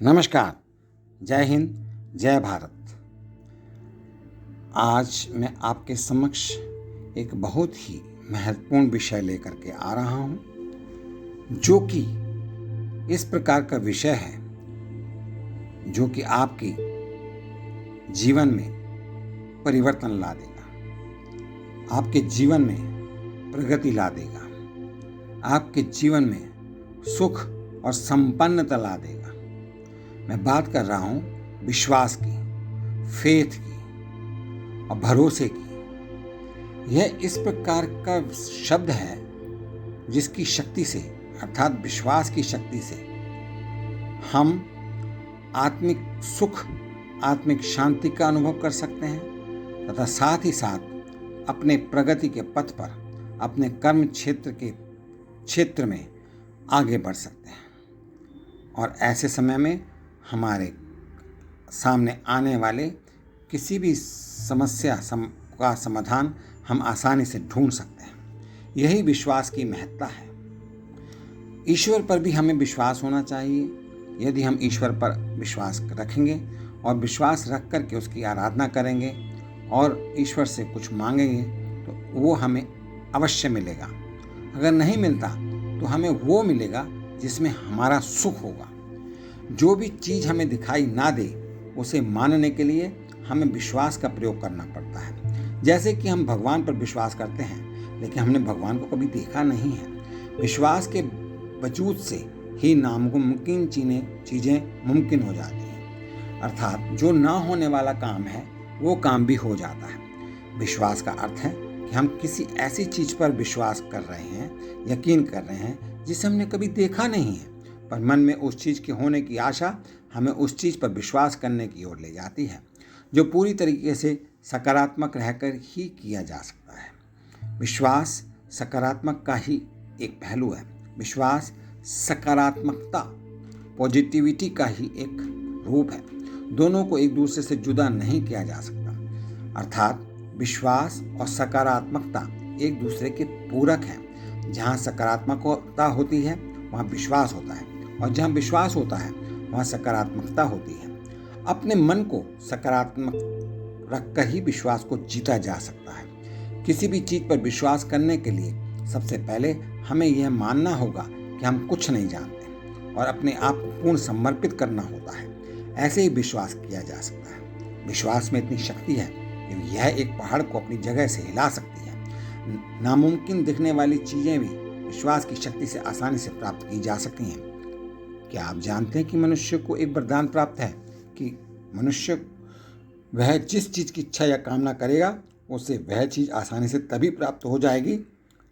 नमस्कार। जय हिंद, जय भारत। आज मैं आपके समक्ष एक बहुत ही महत्वपूर्ण विषय लेकर के आ रहा हूं, जो कि इस प्रकार का विषय है जो कि आपके जीवन में परिवर्तन ला देगा, आपके जीवन में प्रगति ला देगा, आपके जीवन में सुख और संपन्नता ला देगा। मैं बात कर रहा हूं विश्वास की, फेथ की और भरोसे की। यह इस प्रकार का शब्द है जिसकी शक्ति से, अर्थात विश्वास की शक्ति से, हम आत्मिक सुख, आत्मिक शांति का अनुभव कर सकते हैं तथा साथ ही साथ अपने प्रगति के पथ पर, अपने कर्म क्षेत्र में आगे बढ़ सकते हैं। और ऐसे समय में हमारे सामने आने वाले किसी भी समस्या का समाधान हम आसानी से ढूंढ सकते हैं। यही विश्वास की महत्ता है। ईश्वर पर भी हमें विश्वास होना चाहिए। यदि हम ईश्वर पर विश्वास रखेंगे और विश्वास रख कर के उसकी आराधना करेंगे और ईश्वर से कुछ मांगेंगे तो वो हमें अवश्य मिलेगा। अगर नहीं मिलता तो हमें वो मिलेगा जिसमें हमारा सुख होगा। जो भी चीज़ हमें दिखाई ना दे उसे मानने के लिए हमें विश्वास का प्रयोग करना पड़ता है। जैसे कि हम भगवान पर विश्वास करते हैं लेकिन हमने भगवान को कभी देखा नहीं है। विश्वास के वजूद से ही नामुमकिन चीज़ें मुमकिन हो जाती हैं। अर्थात जो ना होने वाला काम है वो काम भी हो जाता है। विश्वास का अर्थ है कि हम किसी ऐसी चीज़ पर विश्वास कर रहे हैं, यकीन कर रहे हैं जिसे हमने कभी देखा नहीं है, पर मन में उस चीज़ के होने की आशा हमें उस चीज़ पर विश्वास करने की ओर ले जाती है, जो पूरी तरीके से सकारात्मक रहकर ही किया जा सकता है। विश्वास सकारात्मक का ही एक पहलू है। विश्वास सकारात्मकता, पॉजिटिविटी का ही एक रूप है। दोनों को एक दूसरे से जुदा नहीं किया जा सकता। अर्थात विश्वास और सकारात्मकता एक दूसरे के पूरक हैं। जहाँ सकारात्मकता होती है वहाँ विश्वास होता है और जहाँ विश्वास होता है वहाँ सकारात्मकता होती है। अपने मन को सकारात्मक रखकर ही विश्वास को जीता जा सकता है। किसी भी चीज़ पर विश्वास करने के लिए सबसे पहले हमें यह मानना होगा कि हम कुछ नहीं जानते और अपने आप को पूर्ण समर्पित करना होता है। ऐसे ही विश्वास किया जा सकता है। विश्वास में इतनी शक्ति है कि यह एक पहाड़ को अपनी जगह से हिला सकती है। नामुमकिन दिखने वाली चीज़ें भी विश्वास की शक्ति से आसानी से प्राप्त की जा सकती हैं। क्या आप जानते हैं कि मनुष्य को एक वरदान प्राप्त है कि मनुष्य वह जिस चीज़ की इच्छा या कामना करेगा उसे वह चीज़ आसानी से तभी प्राप्त हो जाएगी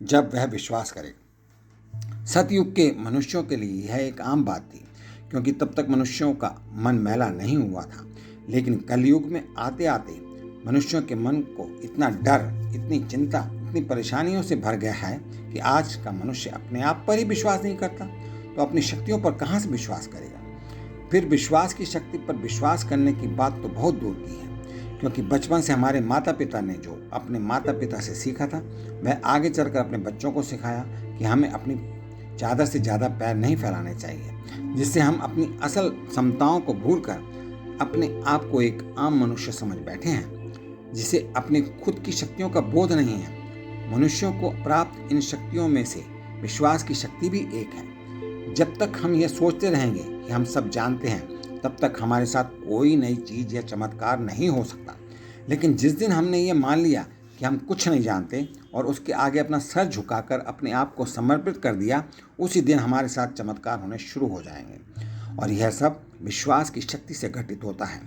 जब वह विश्वास करेगा। सतयुग के मनुष्यों के लिए यह एक आम बात थी, क्योंकि तब तक मनुष्यों का मन मैला नहीं हुआ था। लेकिन कलयुग में आते आते मनुष्यों के मन को इतना डर, इतनी चिंता, इतनी परेशानियों से भर गया है कि आज का मनुष्य अपने आप पर ही विश्वास नहीं करता तो अपनी शक्तियों पर कहाँ से विश्वास करेगा। फिर विश्वास की शक्ति पर विश्वास करने की बात तो बहुत दूर की है, क्योंकि बचपन से हमारे माता पिता ने जो अपने माता पिता से सीखा था वह आगे चलकर अपने बच्चों को सिखाया कि हमें अपनी ज़्यादा से ज़्यादा पैर नहीं फैलाने चाहिए, जिससे हम अपनी असल क्षमताओं को भूलकर अपने आप को एक आम मनुष्य समझ बैठे हैं, जिसे अपनी खुद की शक्तियों का बोध नहीं है। मनुष्यों को प्राप्त इन शक्तियों में से विश्वास की शक्ति भी एक है। जब तक हम यह सोचते रहेंगे कि हम सब जानते हैं तब तक हमारे साथ कोई नई चीज़ या चमत्कार नहीं हो सकता। लेकिन जिस दिन हमने ये मान लिया कि हम कुछ नहीं जानते और उसके आगे अपना सर झुकाकर अपने आप को समर्पित कर दिया, उसी दिन हमारे साथ चमत्कार होने शुरू हो जाएंगे। और यह सब विश्वास की शक्ति से घटित होता है।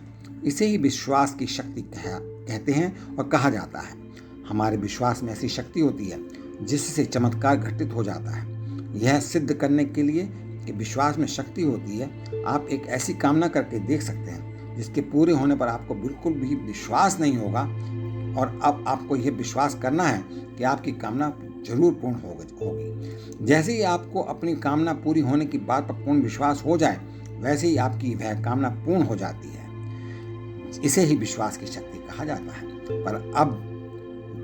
इसे ही विश्वास की शक्ति कहते हैं और कहा जाता है। हमारे विश्वास में ऐसी शक्ति होती है जिससे चमत्कार घटित हो जाता है। यह सिद्ध करने के लिए कि विश्वास में शक्ति होती है, आप एक ऐसी कामना करके देख सकते हैं जिसके पूरे होने पर आपको बिल्कुल भी विश्वास नहीं होगा, और अब आपको यह विश्वास करना है कि आपकी कामना जरूर पूर्ण होगी। जैसे ही आपको अपनी कामना पूरी होने की बात पर पूर्ण विश्वास हो जाए, वैसे ही आपकी वह कामना पूर्ण हो जाती है। इसे ही विश्वास की शक्ति कहा जाता है। पर अब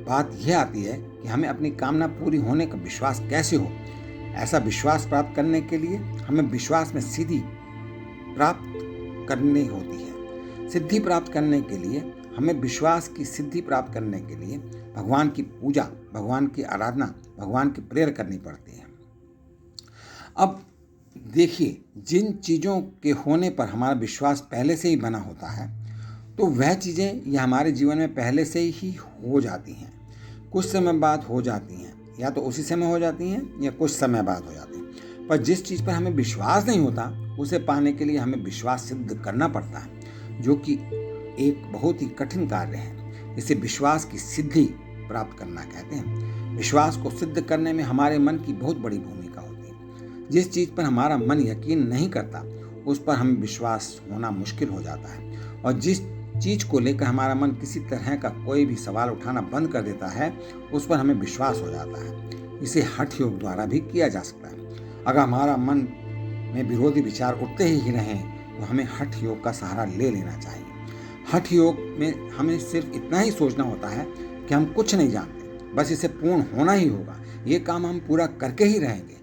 बात यह आती है कि हमें अपनी कामना पूरी होने का विश्वास कैसे हो। ऐसा विश्वास प्राप्त करने के लिए हमें विश्वास में सीधी प्राप्त करनी होती है। सिद्धि प्राप्त करने के लिए, हमें विश्वास की सिद्धि प्राप्त करने के लिए भगवान की पूजा, भगवान की आराधना, भगवान की प्रेयर करनी पड़ती है। अब देखिए, जिन चीज़ों के होने पर हमारा विश्वास पहले से ही बना होता है, तो वह चीज़ें ये हमारे जीवन में पहले से ही हो जाती हैं। कुछ समय बाद हो जाती हैं, या तो उसी समय हो जाती हैं या कुछ समय बाद हो जाती हैं। पर जिस चीज़ पर हमें विश्वास नहीं होता, उसे पाने के लिए हमें विश्वास सिद्ध करना पड़ता है, जो कि एक बहुत ही कठिन कार्य है। इसे विश्वास की सिद्धि प्राप्त करना कहते हैं। विश्वास को सिद्ध करने में हमारे मन की बहुत बड़ी भूमिका होती है। जिस चीज़ पर हमारा मन यकीन नहीं करता, उस पर हमें विश्वास होना मुश्किल हो जाता है। और जिस चीज़ को लेकर हमारा मन किसी तरह का कोई भी सवाल उठाना बंद कर देता है, उस पर हमें विश्वास हो जाता है। इसे हठ योग द्वारा भी किया जा सकता है। अगर हमारा मन में विरोधी विचार उठते ही रहें, तो हमें हठ योग का सहारा ले लेना चाहिए। हठ योग में हमें सिर्फ इतना ही सोचना होता है कि हम कुछ नहीं जानते, बस इसे पूर्ण होना ही होगा, ये काम हम पूरा करके ही रहेंगे।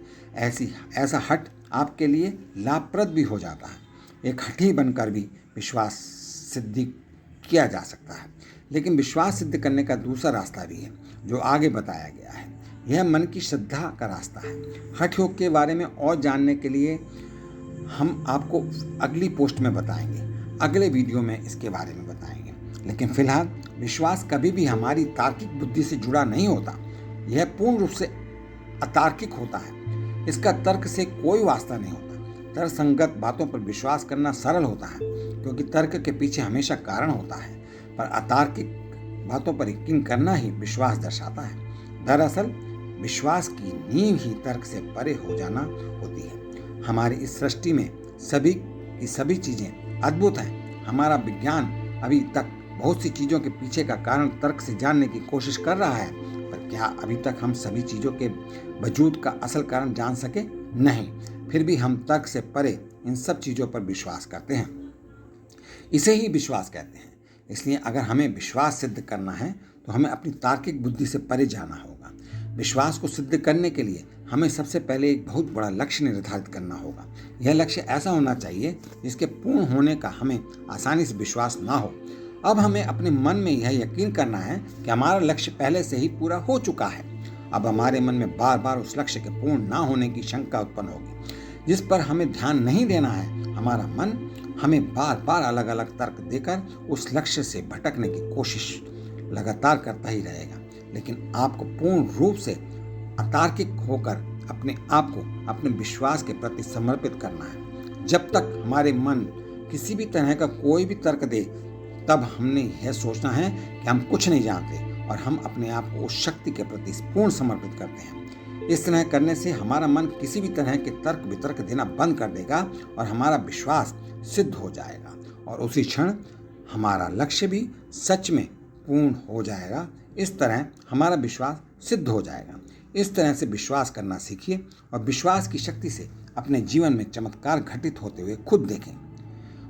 ऐसा हठ आपके लिए लाभप्रद भी हो जाता है। एक हठी बनकर भी विश्वास सिद्धि किया जा सकता है। लेकिन विश्वास सिद्ध करने का दूसरा रास्ता भी है, जो आगे बताया गया है। यह मन की श्रद्धा का रास्ता है। हठ योग के बारे में और जानने के लिए हम आपको अगली पोस्ट में बताएंगे, अगले वीडियो में इसके बारे में बताएंगे। लेकिन फिलहाल विश्वास कभी भी हमारी तार्किक बुद्धि से जुड़ा नहीं होता। यह पूर्ण रूप से अतार्किक होता है। इसका तर्क से कोई वास्ता नहीं होता। तर्कसंगत बातों पर विश्वास करना सरल होता है, क्योंकि तर्क के पीछे हमेशा कारण होता है। पर अतार्किक बातों पर यकीन करना ही विश्वास दर्शाता है। दरअसल विश्वास की नींव ही तर्क से परे हो जाना होती है। हमारी इस सृष्टि में सभी की सभी चीजें अद्भुत हैं। हमारा विज्ञान अभी तक बहुत सी चीजों के पीछे का कारण तर्क से जानने की कोशिश कर रहा है, पर क्या अभी तक हम सभी चीजों के वजूद का असल कारण जान सके? नहीं। फिर भी हम तर्क से परे इन सब चीजों पर विश्वास करते हैं। इसे ही विश्वास कहते हैं। इसलिए अगर हमें विश्वास सिद्ध करना है, तो हमें अपनी तार्किक बुद्धि से परे जाना होगा। विश्वास को सिद्ध करने के लिए हमें सबसे पहले एक बहुत बड़ा लक्ष्य निर्धारित करना होगा। यह लक्ष्य ऐसा होना चाहिए जिसके पूर्ण होने का हमें आसानी से विश्वास ना हो। अब हमें अपने मन में यह यकीन करना है कि हमारा लक्ष्य पहले से ही पूरा हो चुका है। अब हमारे मन में बार बार उस लक्ष्य के पूर्ण ना होने की शंका उत्पन्न होगी, जिस पर हमें ध्यान नहीं देना है। हमारा मन हमें बार बार अलग अलग तर्क देकर उस लक्ष्य से भटकने की कोशिश लगातार करता ही रहेगा। लेकिन आपको पूर्ण रूप से अतार्किक होकर अपने आप को अपने विश्वास के प्रति समर्पित करना है। जब तक हमारे मन किसी भी तरह का कोई भी तर्क दे, तब हमने यह सोचना है कि हम कुछ नहीं जानते, और हम अपने आप को उस शक्ति के प्रति पूर्ण समर्पित करते हैं। इस तरह करने से हमारा मन किसी भी तरह के तर्क वितर्क देना बंद कर देगा और हमारा विश्वास सिद्ध हो जाएगा, और उसी क्षण हमारा लक्ष्य भी सच में पूर्ण हो जाएगा। इस तरह हमारा विश्वास सिद्ध हो जाएगा। इस तरह से विश्वास करना सीखिए और विश्वास की शक्ति से अपने जीवन में चमत्कार घटित होते हुए खुद देखें।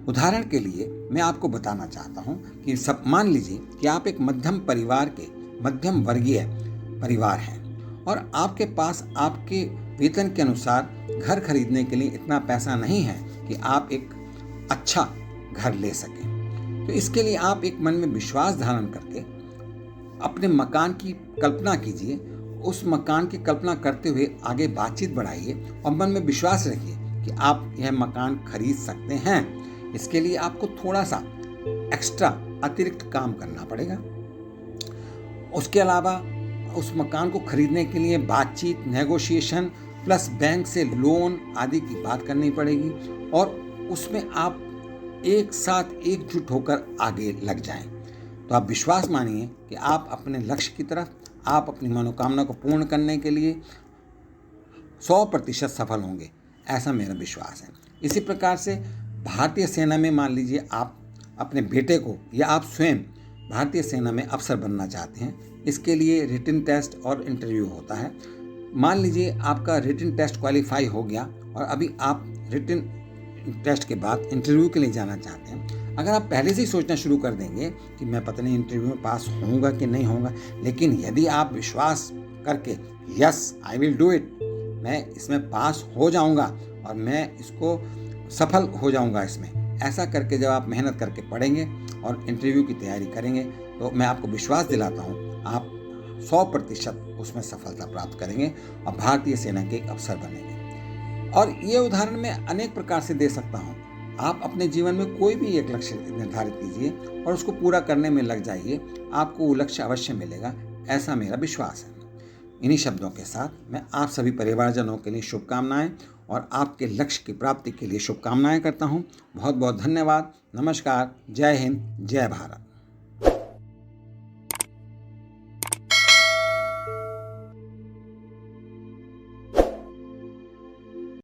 उदाहरण के लिए मैं आपको बताना चाहता हूँ कि सब मान लीजिए कि आप एक मध्यम परिवार के मध्यम वर्गीय परिवार हैं, और आपके पास आपके वेतन के अनुसार घर खरीदने के लिए इतना पैसा नहीं है कि आप एक अच्छा घर ले सकें। तो इसके लिए आप एक मन में विश्वास धारण करके अपने मकान की कल्पना कीजिए। उस मकान की कल्पना करते हुए आगे बातचीत बढ़ाइए और मन में विश्वास रखिए कि आप यह मकान खरीद सकते हैं। इसके लिए आपको थोड़ा सा एक्स्ट्रा अतिरिक्त काम करना पड़ेगा। उसके अलावा उस मकान को खरीदने के लिए बातचीत, नेगोशिएशन प्लस बैंक से लोन आदि की बात करनी पड़ेगी, और उसमें आप एक साथ एकजुट होकर आगे लग जाएं। तो आप विश्वास मानिए कि आप अपने लक्ष्य की तरफ, आप अपनी मनोकामना को पूर्ण करने के लिए 100% सफल होंगे, ऐसा मेरा विश्वास है। इसी प्रकार से भारतीय सेना में मान लीजिए आप अपने बेटे को या आप स्वयं भारतीय सेना में अफसर बनना चाहते हैं। इसके लिए रिटन टेस्ट और इंटरव्यू होता है। मान लीजिए आपका रिटन टेस्ट क्वालिफाई हो गया और अभी आप रिटन टेस्ट के बाद इंटरव्यू के लिए जाना चाहते हैं। अगर आप पहले से ही सोचना शुरू कर देंगे कि मैं पता नहीं इंटरव्यू में पास होऊंगा कि नहीं होऊंगा, लेकिन यदि आप विश्वास करके yes I will do it, मैं इसमें पास हो जाऊंगा और मैं इसको सफल हो जाऊंगा इसमें, ऐसा करके जब आप मेहनत करके पढ़ेंगे और इंटरव्यू की तैयारी करेंगे तो मैं आपको विश्वास दिलाता हूँ आप 100% उसमें सफलता प्राप्त करेंगे और भारतीय सेना के एक अफसर बनेंगे। और ये उदाहरण मैं अनेक प्रकार से दे सकता हूँ। आप अपने जीवन में कोई भी एक लक्ष्य निर्धारित कीजिए और उसको पूरा करने में लग जाइए, आपको वो लक्ष्य अवश्य मिलेगा, ऐसा मेरा विश्वास है। इन्हीं शब्दों के साथ मैं आप सभी परिवारजनों के लिए शुभकामनाएं और आपके लक्ष्य की प्राप्ति के लिए शुभकामनाएं करता हूं। बहुत बहुत धन्यवाद। नमस्कार। जय हिंद, जय भारत।